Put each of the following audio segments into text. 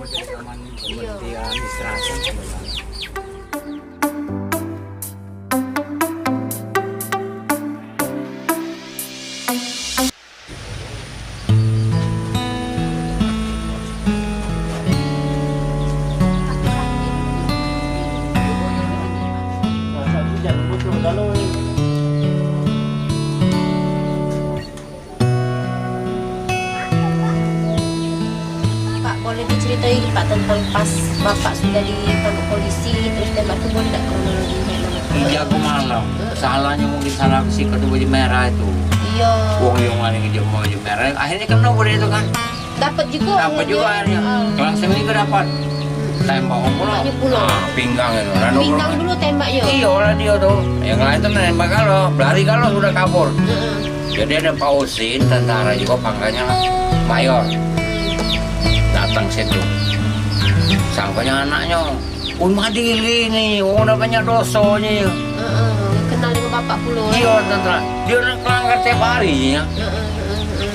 Pemberhentian istirahat kan sebenarnya. Pak, boleh diceritai Pak tentang pas Bapak sudah ditangkap polisi terus tembak itu boleh tidak kronologinya? Iya kemana? Salahnya mungkin salah si ketua baju merah itu. Iya. Wong yang mana yang baju merah. Akhirnya kan nomor itu kan. Dapat juga. Dapat juga akhirnya. Langsung ini ke dapat. Tembak pulau. Tembaknya pulau. Pinggang itu. Pinggang dulu tembaknya. Iya orang dia tuh. Yang lain tuh nembak kalau berlari kalau sudah kabur. Jadi ada Pak Usin, tentara juga pangkatnya mayor. Datang situ. Sangkanya anaknya. Madili nih, udah banyak dosanya. Kenal dengan Bapak pulau. Iya tentara. Dia udah kelanggar tiap hari ya.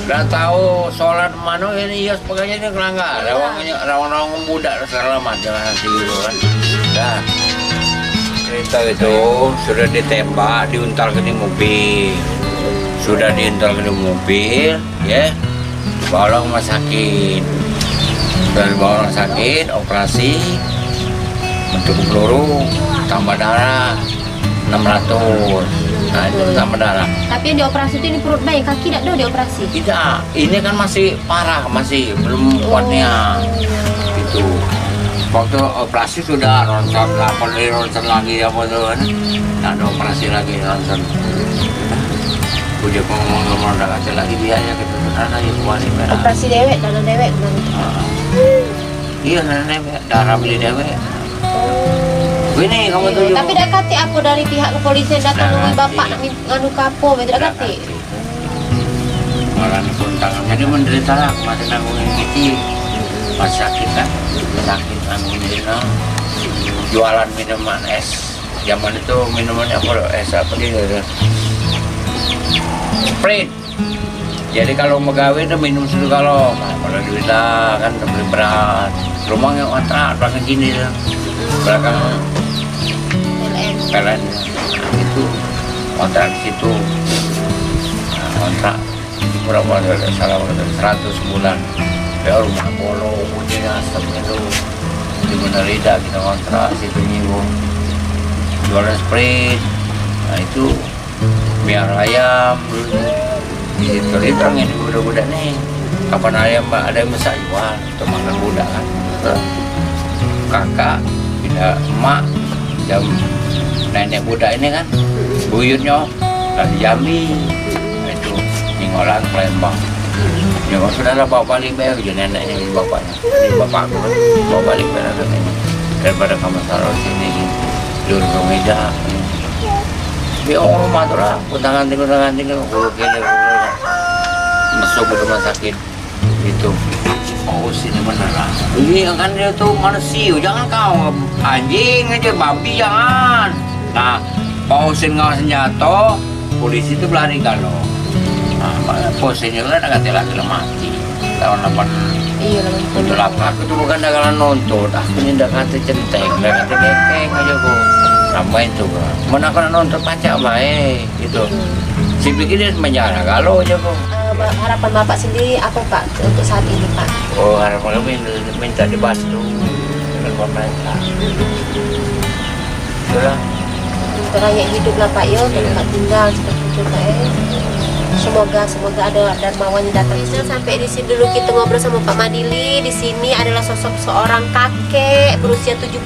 Udah tahu sholat mana ini iya sebagainya dia kelanggar. Rawang-rawang muda selamat jangan nanti dulu kan. Dah. Cerita itu sudah ditembak, diuntal ke di mobil. Sudah diuntal ke di mobil, ya. Bawa rumah sakit. Dan bawa rumah sakit, operasi. Bentuk peluru, tambah darah 600. Nah itu tambah darah. Tapi yang dioperasi itu ini perut bayi, kaki tidak ada dioperasi? Tidak, ini kan masih parah, masih belum kuatnya. Gitu. Waktu operasi sudah ronsen, ronsen lagi apa tuh kan? Tidak ada operasi lagi ronsen. Udah ngomong-ngomong udah kasih lagi dia ya gitu. Karena itu wali merah. Operasi dewek, dana dewek Iya, dana darah beli dewek. Ini kamu tuh. Tapi tidak kati apa dari pihak kepolisian datang nunggu Bapak nak nganu kapo, tidak kati. Malah pun tangan jadi menderita lah, masih nanggungin gitu. Masih sakit kan, sakit nanggungin jualan minuman es. Zaman itu minumannya apa? Es apa dia? Sprite. Jadi kalau megawe itu minum dulu kalau duit lah kan beli berat. Rumahnya kontrak belakang gini tuh. Belakang PLN itu kontrak di situ. Kontrak berapa salah 100 bulan. Ya rumah bolong, punya asap itu. Di Bener Rida kita kontrak situ nyiwung. Jualan Sprite. Nah itu biar ayam dulu. Di situ terang ini budak-budak nih. Kapan ayam mbak ada yang bisa jual untuk makan budak kan. Kakak, tidak emak, jam nenek budak ini kan, buyutnya dari Jambi, itu Ningolan, Palembang. Ya kalau sudah bawa balik bayar, jadi neneknya ini bapaknya, ini bapakku kan, bawa balik bayar ini daripada kamu taruh sini, dulu ke meja. Di rumah tuh lah, kutangan tinggal, masuk ke rumah sakit itu. Oh sini beneran. Ini kan dia tuh manusia, jangan kau anjing aja, babi jangan. Nah, pausin nggak senjata, polisi itu berlari kalau. Nah, pausinnya kan ada kata lagi mati. Tahun 8. Aku tuh bukan dagalan nonton, aku ini udah kata centeng, udah kata dekeng aja bu. Sampai itu kan, mana kena nonton pacak baik, gitu. Si pikir dia penjara kalau aja bu. Harapan Bapak sendiri apa Pak untuk saat ini Pak? Oh harapan kami minta dibantu dengan pemerintah. Itulah. Untuk rakyat hidup lah Pak ya, untuk tempat tinggal seperti itu Pak ya. Semoga ada dermawannya datang. Sampai di sini dulu kita ngobrol sama Pak Madili. Di sini adalah sosok seorang kakek berusia 70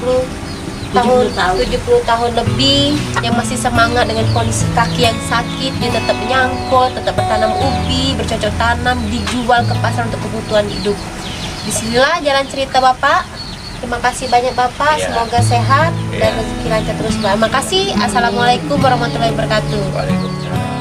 tahun lebih yang masih semangat dengan kondisi kaki yang sakit. Dia tetap menyangkut, tetap bertanam ubi, bercocok tanam, dijual ke pasar untuk kebutuhan hidup. Disinilah jalan cerita Bapak. Terima kasih banyak Bapak, semoga sehat dan rezeki lancar terus Pak. Terima kasih. Assalamualaikum warahmatullahi wabarakatuh. Waalaikumsalam.